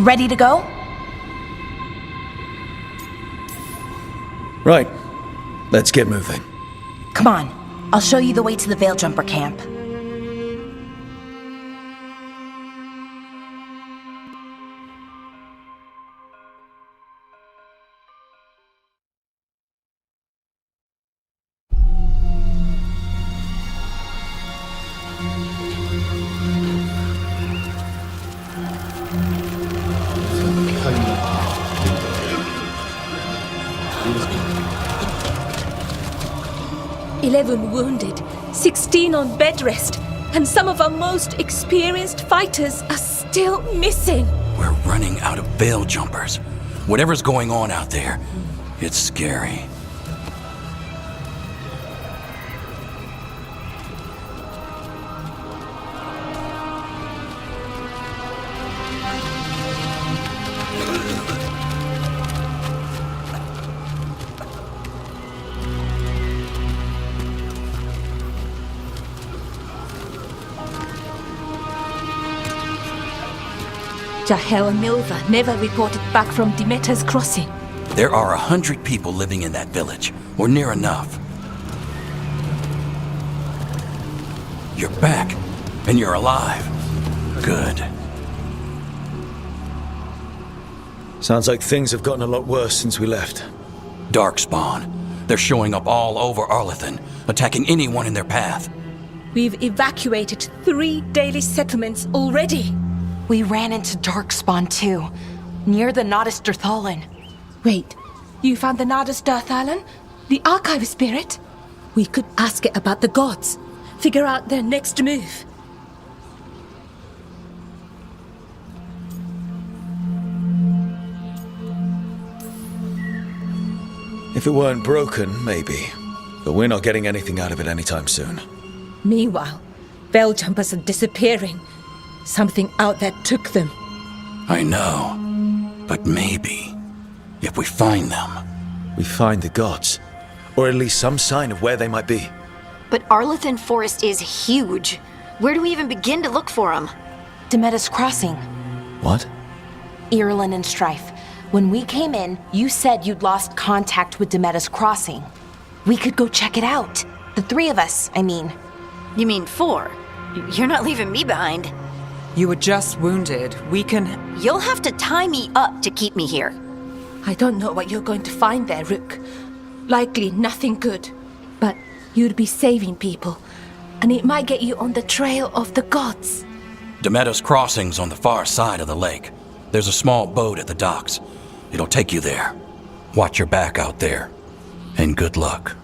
Ready to go? Right. Let's get moving. Come on. I'll show you the way to the Veilgjumper camp. "11 wounded, 16 on bed rest, and some of our most experienced fighters are still missing." We're running out of Veiljumpers. Whatever's going on out there, it's scary. Jahel and Milva never reported back from Demeter's crossing. There are 100 people living in that village, or near enough. You're back, and you're alive. Good. Sounds like things have gotten a lot worse since we left. Darkspawn. They're showing up all over Arlethan, attacking anyone in their path. We've evacuated 3 daily settlements already. We ran into Darkspawn too, near the Nodus Dirthalin. Wait, you found the Nodus Dirthalin? The archive spirit? We could ask it about the gods. Figure out their next move. If it weren't broken, maybe. But we're not getting anything out of it anytime soon. Meanwhile, Veiljumpers are disappearing. Something out there took them. I know. But maybe, if we find them... We find the gods. Or at least some sign of where they might be. But Arlethan Forest is huge. Where do we even begin to look for them? Demeter's crossing. What? Irlin and Strife. When we came in, you said you'd lost contact with Demeter's crossing. We could go check it out. The 3 of us, I mean. You mean 4? You're not leaving me behind. You were just wounded. We can... You'll have to tie me up to keep me here. I don't know what you're going to find there, Rook. Likely nothing good. But you'd be saving people. And it might get you on the trail of the gods. Demeter's crossing's on the far side of the lake. There's a small boat at the docks. It'll take you there. Watch your back out there. And good luck.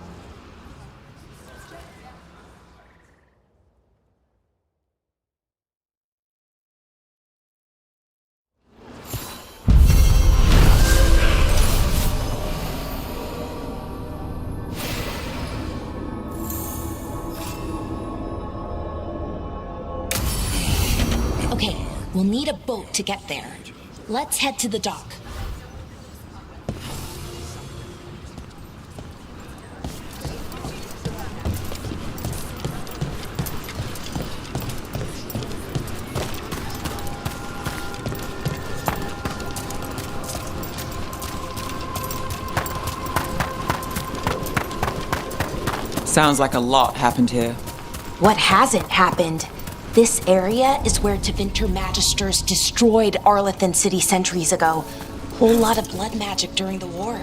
Okay, we'll need a boat to get there. Let's head to the dock. Sounds like a lot happened here. What hasn't happened? This area is where Tevinter Magisters destroyed Arlethan City centuries ago. Whole lot of blood magic during the war.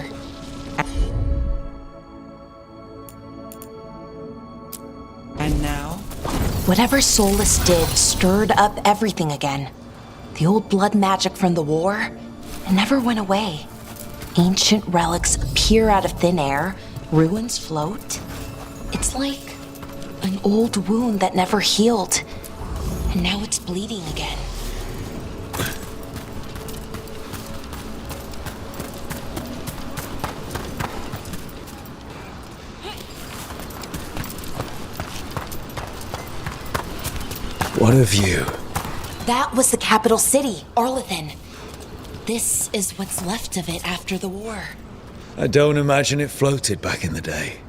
And now? Whatever Solus did stirred up everything again. The old blood magic from the war, it never went away. Ancient relics appear out of thin air, ruins float. It's like an old wound that never healed, and now it's bleeding again. What a view. That was the capital city, Arlethan. This is what's left of it after the war. I don't imagine it floated back in the day.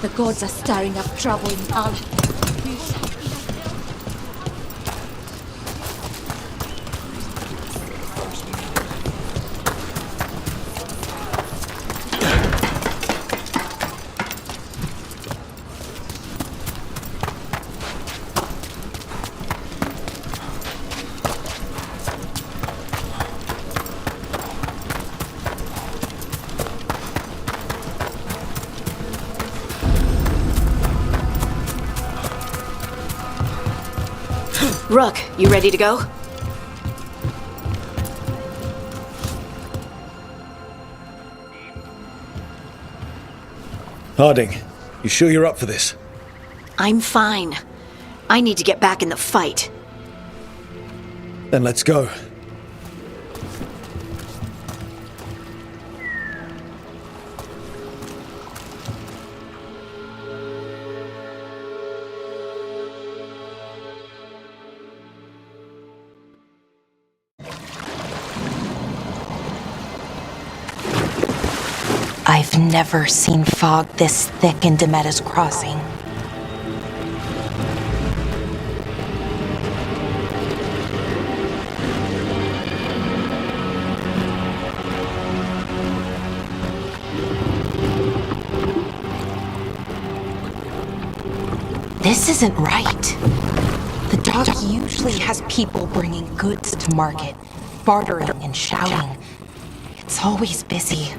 The gods are stirring up trouble in our... Rook, you ready to go? Harding, you sure you're up for this? I'm fine. I need to get back in the fight. Then let's go. I've never seen fog this thick in Demeta's Crossing. This isn't right. The dock usually has people bringing goods to market, bartering and shouting. It's always busy.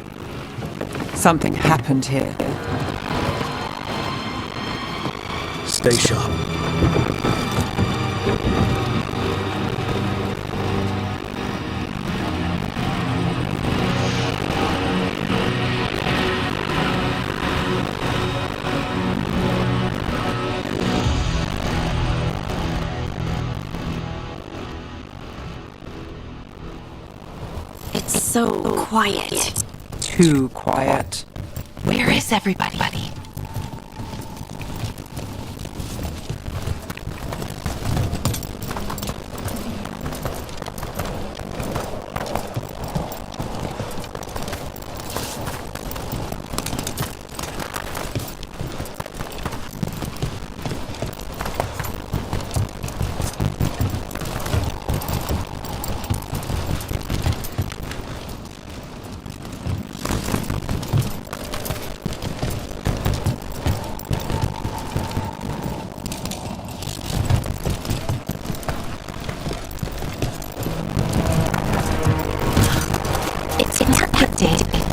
Something happened here. Stay sharp. It's so quiet. Too quiet. Where is everybody?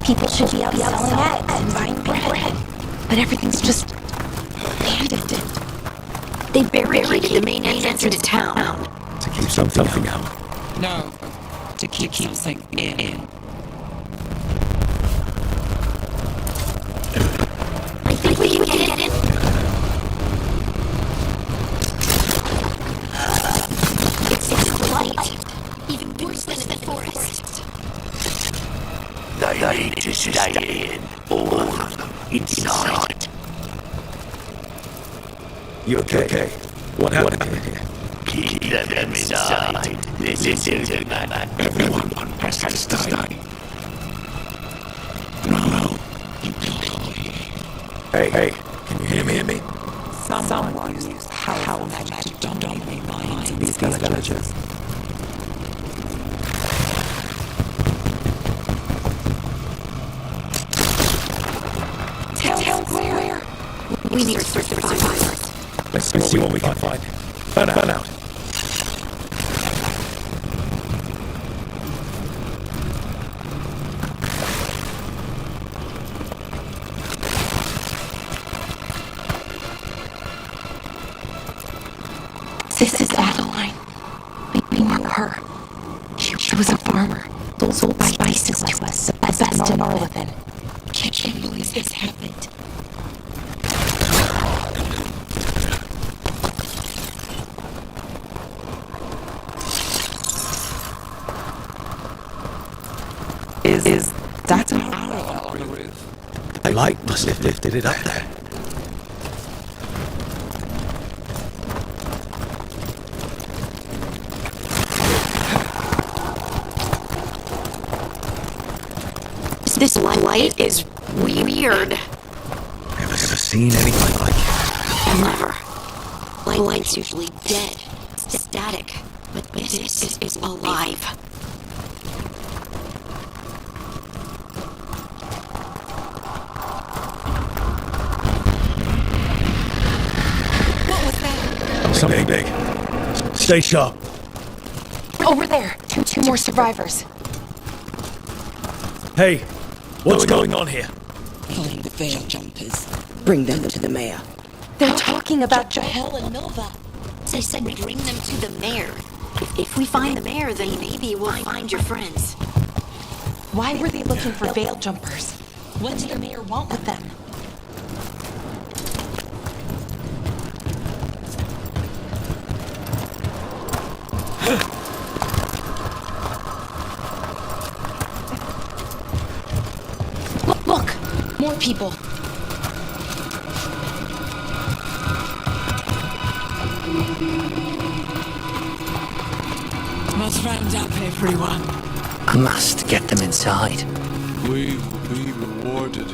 People should be out selling eggs and buying bread. But everything's just abandoned. They barricaded the main entrance into town. To keep something out. No, to keep something in. I think we can get in. It's light. Even worse than in the forest. They need to stay in, all of them, inside. You okay? What happened here? Keep them inside. This isn't man. Everyone has to stay. No. Hey, can you hear me? Someone used powerful magic to dominate the minds of these villagers. Tell where? We need to search the survivors. Let's see what we can find. Burn out. This is Adeline. We knew her. She was a farmer. Sold spices to us, the best in Arlithen. Can't believe this happened. Is that an arrow on the roof? The light must have lifted it up there. This light is weird. Ever seen anything like it. Never. Light's usually dead, static, but this is alive. What was that? Something big. Stay sharp. Over there. Two more survivors. Hey, what's going on here? Find the veil jumpers. Bring them to the mayor. They're talking about Jahel and Nova. They said bring them to the mayor. If we find the mayor, then maybe we'll find your friends. Why were they looking for veil jumpers? What did the mayor want with them? Look! More people. Must round up everyone. I must get them inside. We will be rewarded.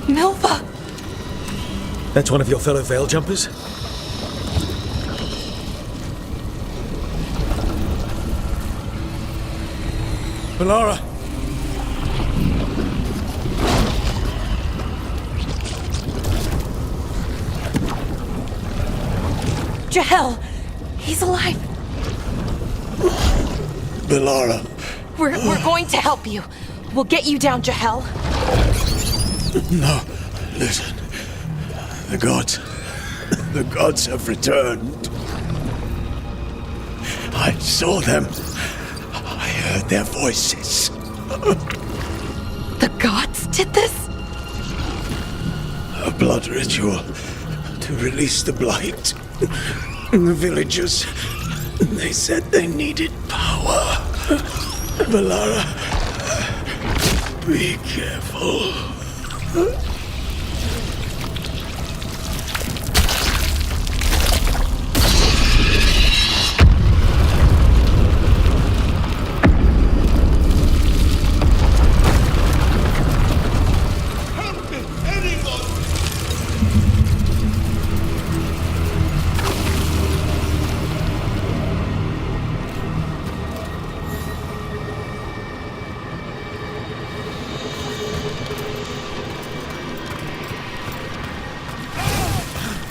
Nova! That's one of your fellow veil jumpers? Valara! Jahel! He's alive! Valara. We're going to help you. We'll get you down, Jahel. No, listen. The gods have returned. I saw them. I heard their voices. The gods did this? A blood ritual to release the blight. The villagers, they said they needed power. Valara, be careful.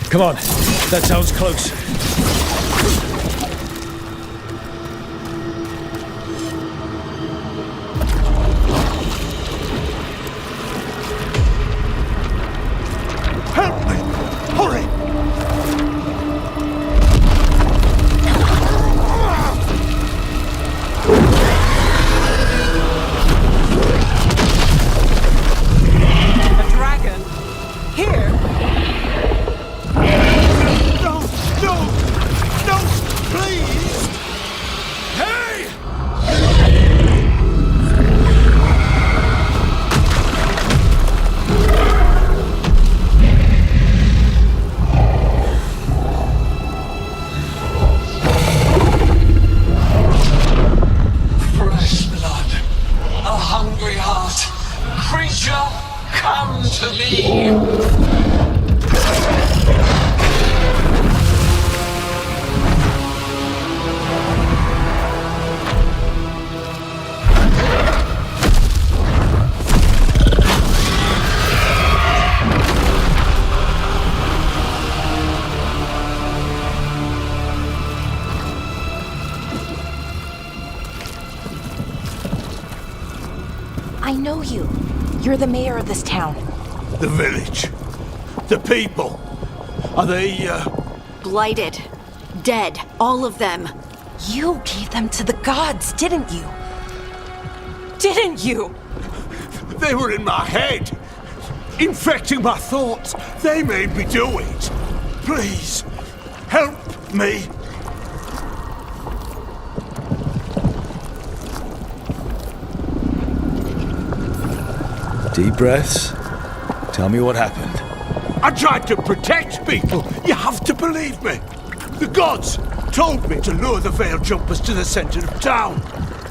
Come on, that sounds close. Help me! Hurry! A dragon? Here? No, please! Hey! Fresh blood. A hungry heart. Creature, come to me. I know you. You're the mayor of this town. The village. The people. Are they, Blighted. Dead. All of them. You gave them to the gods, didn't you? Didn't you? They were in my head. Infecting my thoughts. They made me do it. Please, help Me? Deep breaths. Tell me what happened. I tried to protect people. You have to believe me. The gods told me to lure the Veil Jumpers to the center of town.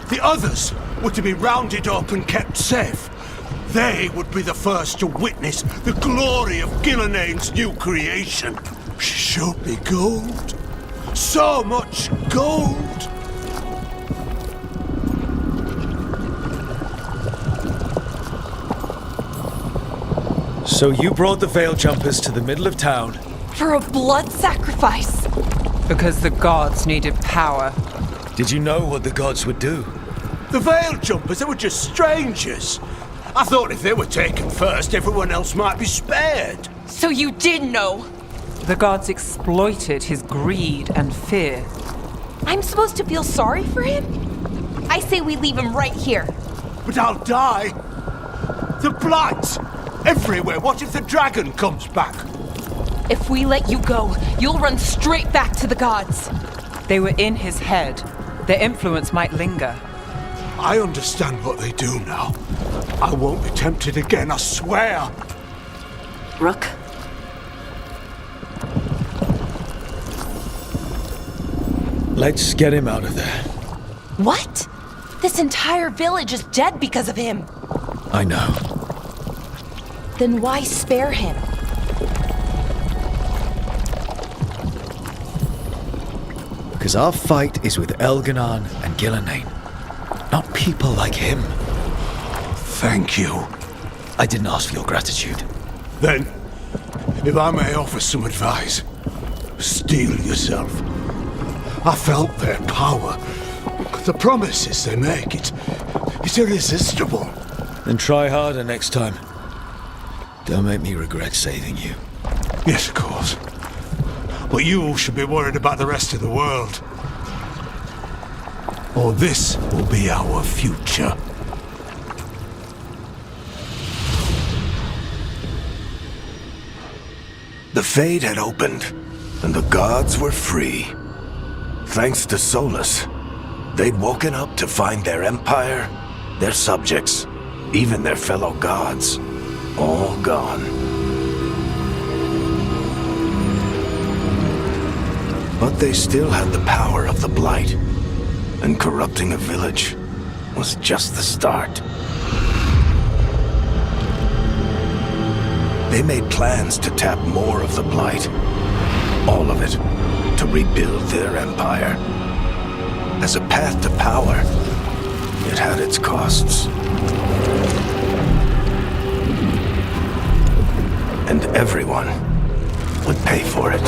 The others were to be rounded up and kept safe. They would be the first to witness the glory of Gilnenain's new creation. She showed me gold. So much gold. So you brought the Veil Jumpers to the middle of town? For a blood sacrifice. Because the gods needed power. Did you know what the gods would do? The Veil Jumpers, they were just strangers. I thought if they were taken first, everyone else might be spared. So you did know? The gods exploited his greed and fear. I'm supposed to feel sorry for him? I say we leave him right here. But I'll die. The blight! Everywhere. What if the dragon comes back? If we let you go, you'll run straight back to the gods. They were in his head. Their influence might linger. I understand what they do now. I won't be tempted again, I swear. Rook? Let's get him out of there. What? This entire village is dead because of him. I know. Then why spare him? Because our fight is with Elganon and Gilnenain. Not people like him. Thank you. I didn't ask for your gratitude. Then, if I may offer some advice, steel yourself. I felt their power. The promises they make, it's irresistible. Then try harder next time. Don't make me regret saving you. Yes, of course. But you should be worried about the rest of the world. Or this will be our future. The Fade had opened, and the gods were free. Thanks to Solus, they'd woken up to find their empire, their subjects, even their fellow gods, all gone. But they still had the power of the Blight, and corrupting a village was just the start. They made plans to tap more of the Blight, all of it, to rebuild their empire. As a path to power, it had its costs. And everyone would pay for it.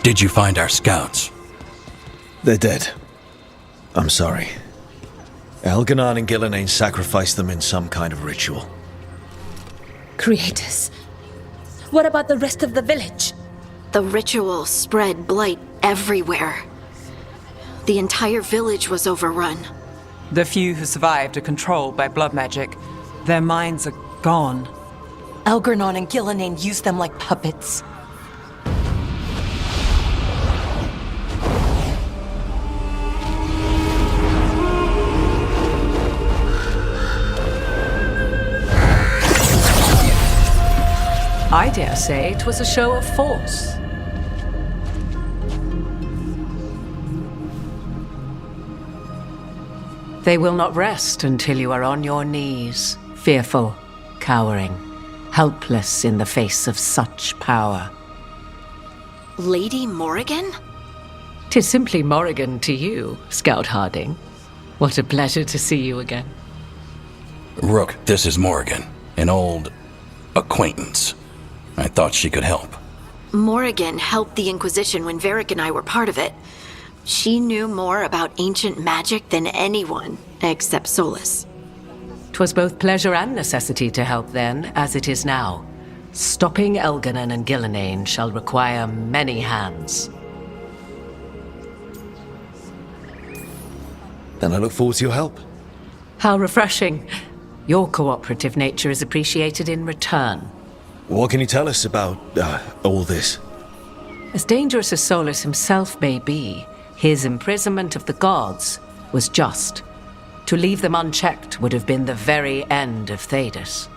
Did you find our scouts? They're dead. I'm sorry. Elganon and Gilnenain sacrificed them in some kind of ritual. Creators. What about the rest of the village? The ritual spread blight everywhere. The entire village was overrun. The few who survived are controlled by blood magic. Their minds are gone. Elganon and Gilnenain used them like puppets. dare say it was a show of force. They will not rest until you are on your knees, fearful, cowering, helpless in the face of such power. Lady Morrigan? 'Tis simply Morrigan to you, Scout Harding. What a pleasure to see you again. Rook, this is Morrigan, an old acquaintance. I thought she could help. Morrigan helped the Inquisition when Varric and I were part of it. She knew more about ancient magic than anyone, except Solus. 'Twas both pleasure and necessity to help then, as it is now. Stopping Elganon and Gillenane shall require many hands. Then I look forward to your help. How refreshing. Your cooperative nature is appreciated in return. What can you tell us about all this? As dangerous as Solus himself may be, his imprisonment of the gods was just. To leave them unchecked would have been the very end of Thedas.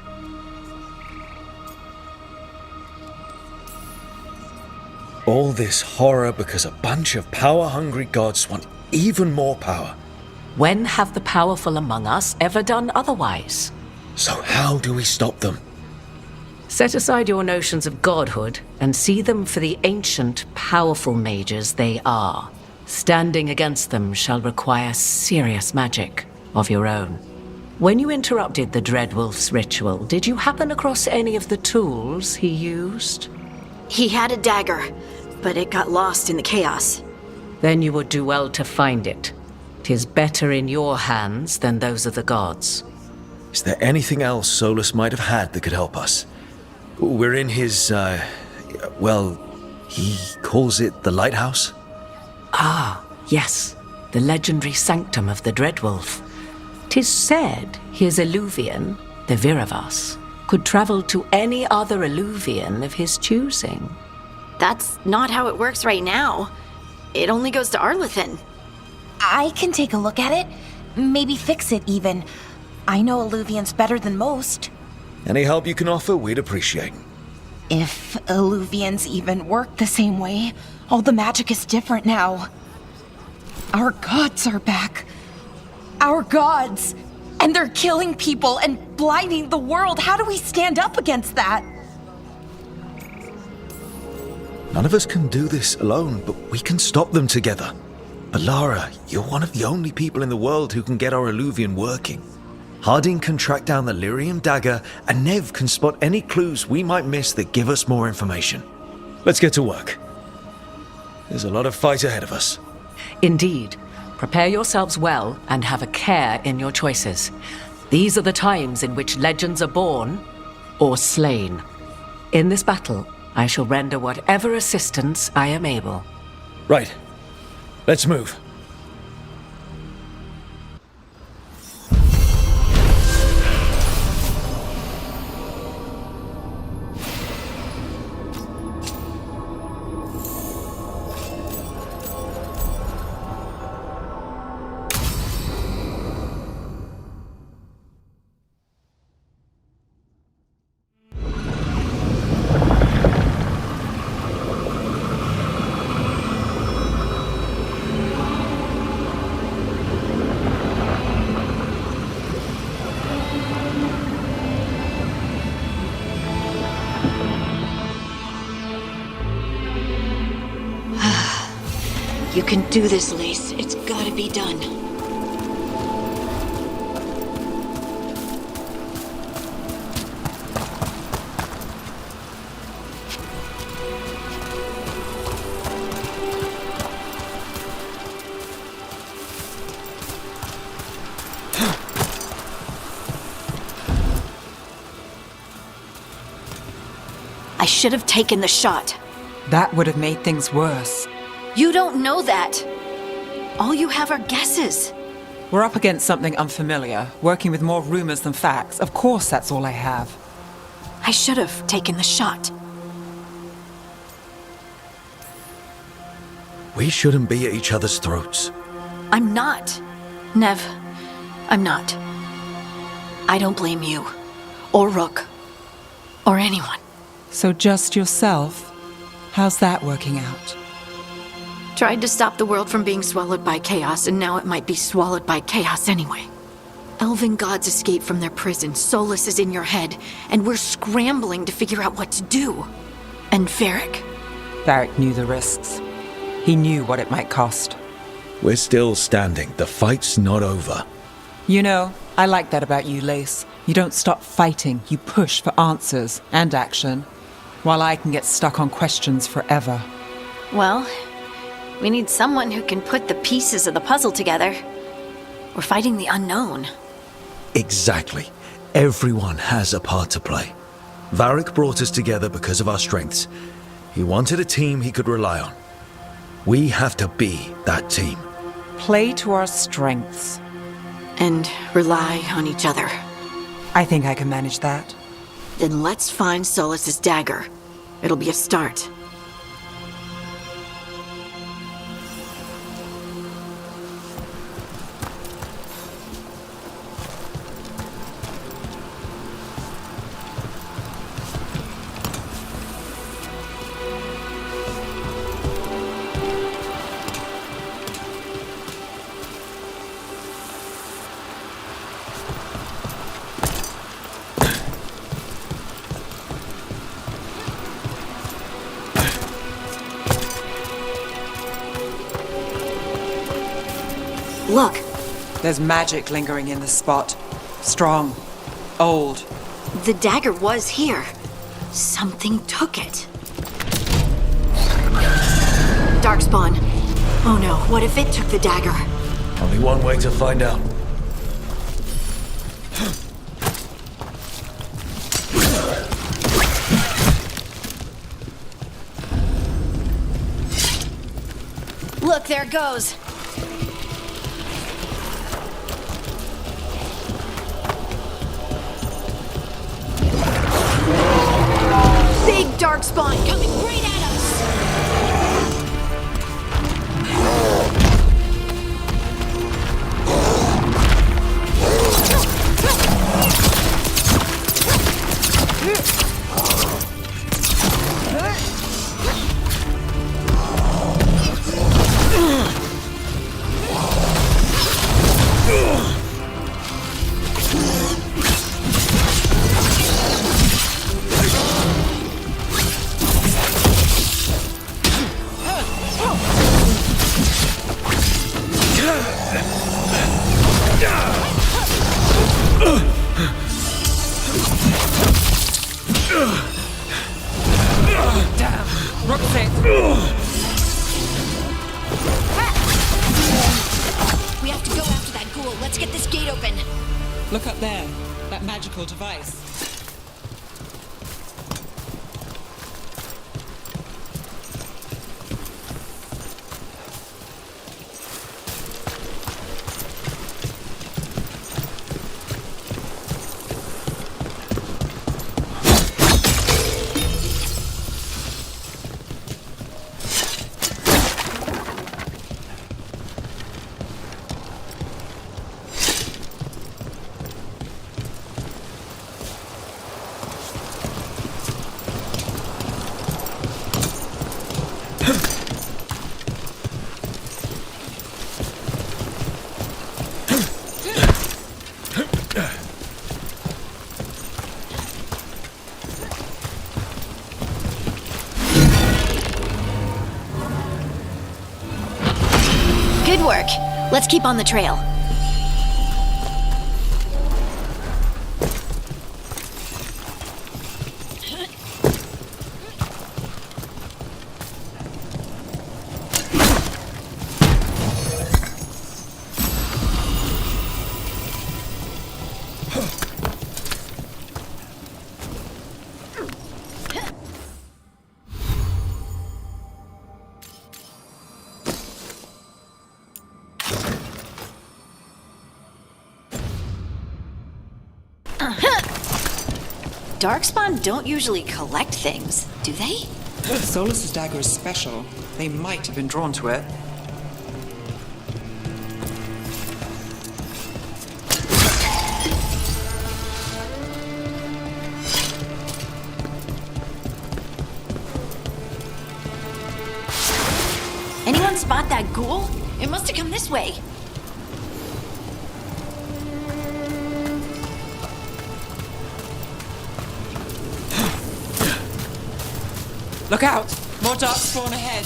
All this horror because a bunch of power-hungry gods want even more power. When have the powerful among us ever done otherwise? So how do we stop them? Set aside your notions of godhood and see them for the ancient, powerful mages they are. Standing against them shall require serious magic of your own. When you interrupted the Dreadwolf's ritual, did you happen across any of the tools he used? He had a dagger, but it got lost in the chaos. Then you would do well to find it. 'Tis better in your hands than those of the gods. Is there anything else Solus might have had that could help us? We're in his, he calls it the lighthouse? Ah, yes, the legendary sanctum of the Dreadwolf. 'Tis said his Illuvian, the Viravas, could travel to any other Illuvian of his choosing. That's not how it works right now. It only goes to Arlethan. I can take a look at it. Maybe fix it, even. I know Illuvians better than most. Any help you can offer, we'd appreciate. If Illuvians even work the same way, all the magic is different now. Our gods are back. Our gods! And they're killing people and blinding the world. How do we stand up against that? None of us can do this alone, but we can stop them together. Alara, you're one of the only people in the world who can get our Illuvian working. Harding can track down the Lyrium dagger, and Nev can spot any clues we might miss that give us more information. Let's get to work. There's a lot of fight ahead of us. Indeed. Prepare yourselves well and have a care in your choices. These are the times in which legends are born or slain. In this battle, I shall render whatever assistance I am able. Right. Let's move. You can do this, Lace. It's gotta be done. I should have taken the shot. That would have made things worse. You don't know that. All you have are guesses. We're up against something unfamiliar, working with more rumors than facts. Of course, that's all I have. I should have taken the shot. We shouldn't be at each other's throats. I'm not. Nev, I'm not. I don't blame you, or Rook, or anyone. So just yourself? How's that working out? Tried to stop the world from being swallowed by chaos, and now it might be swallowed by chaos anyway. Elven gods escaped from their prison, Solus is in your head, and we're scrambling to figure out what to do. And Varric? Varric knew the risks. He knew what it might cost. We're still standing. The fight's not over. You know, I like that about you, Lace. You don't stop fighting, you push for answers and action, while I can get stuck on questions forever. Well, we need someone who can put the pieces of the puzzle together. We're fighting the unknown. Exactly. Everyone has a part to play. Varric brought us together because of our strengths. He wanted a team he could rely on. We have to be that team. Play to our strengths. And rely on each other. I think I can manage that. Then let's find Solus's dagger. It'll be a start. Look! There's magic lingering in this spot. Strong. Old. The dagger was here. Something took it. Darkspawn. Oh no, what if it took the dagger? Only one way to find out. Look, there it goes. Big Darkspawn coming right at us! We have to go after that ghoul. Let's get this gate open. Look up there. That magical device. Good work. Let's keep on the trail. Darkspawn don't usually collect things, do they? Solus's dagger is special. They might have been drawn to it. not that ghoul. It must have come this way. Look out! More dark spawn ahead.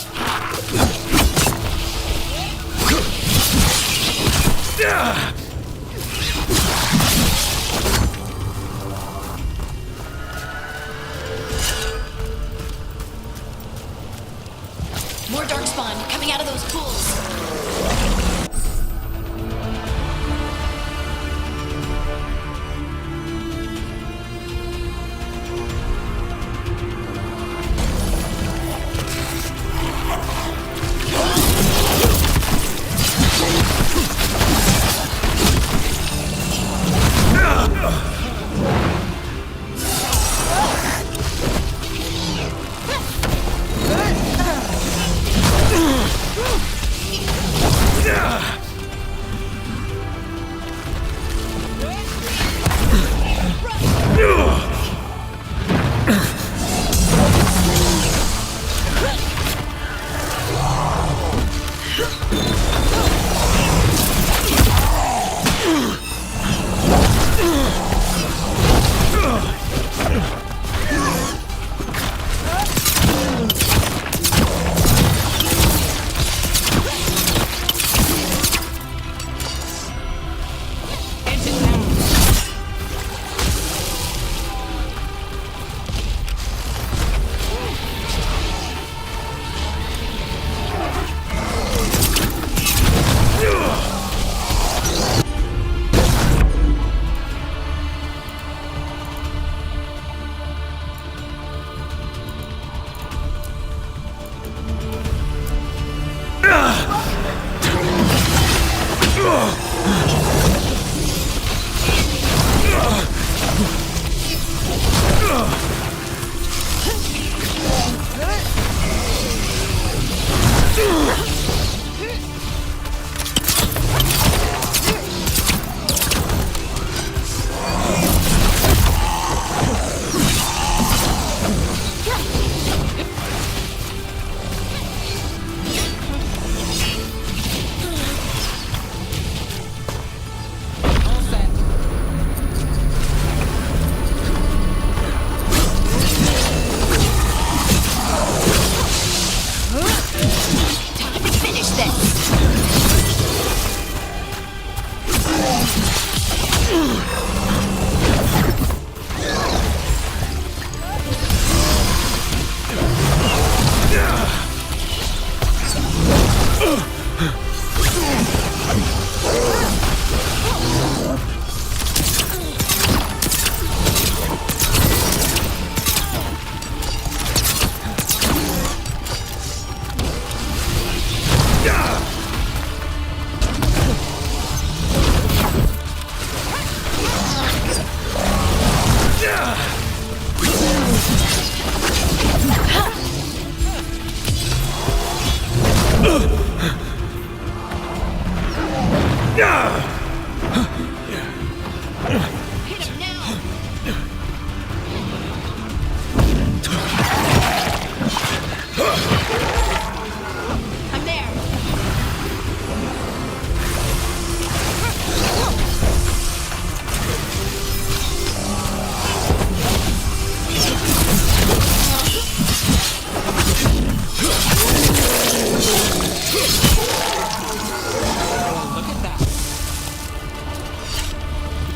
More darkspawn coming out of those pools.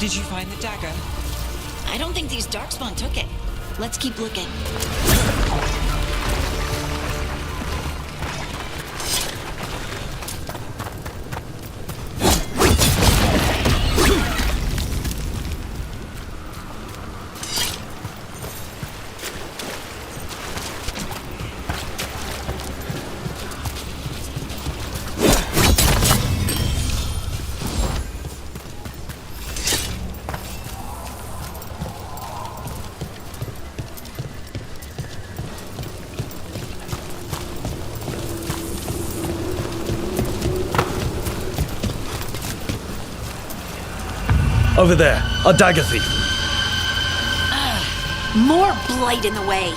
Did you find the dagger? I don't think these darkspawn took it. Let's keep looking. Over there, a dagger thief. More blight in the way.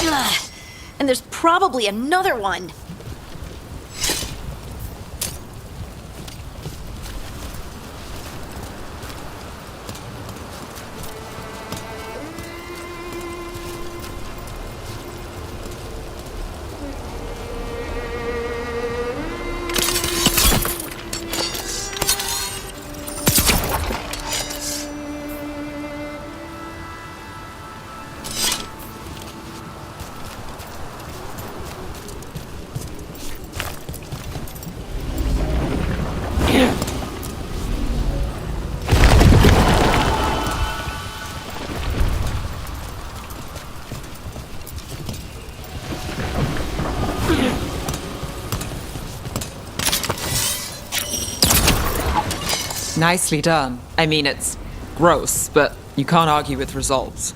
Ugh. And there's probably another one. Nicely done. I mean, it's gross, but you can't argue with results.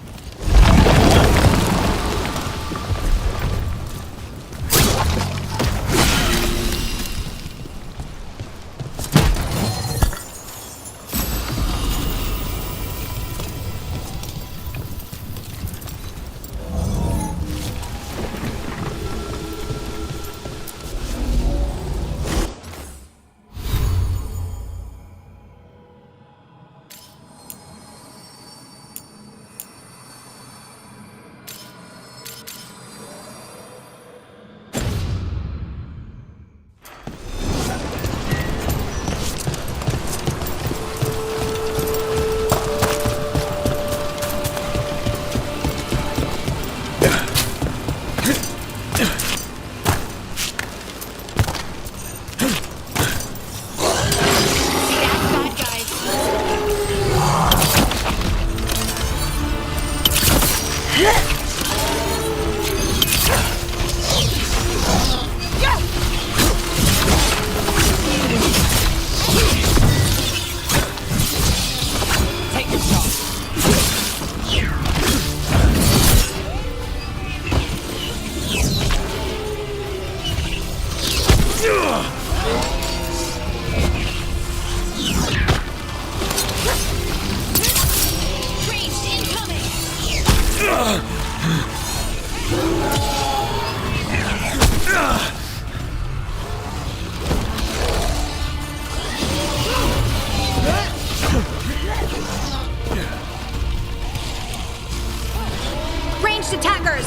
Ranged attackers!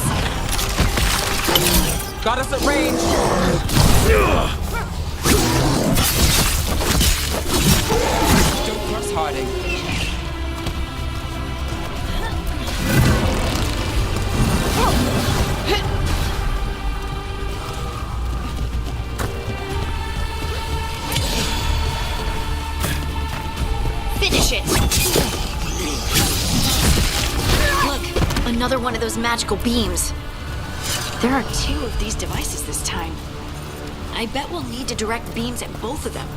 Got us at range! Don't press Harding. Finish it! Look, another one of those magical beams. There are 2 of these devices this time. I bet we'll need to direct beams at both of them.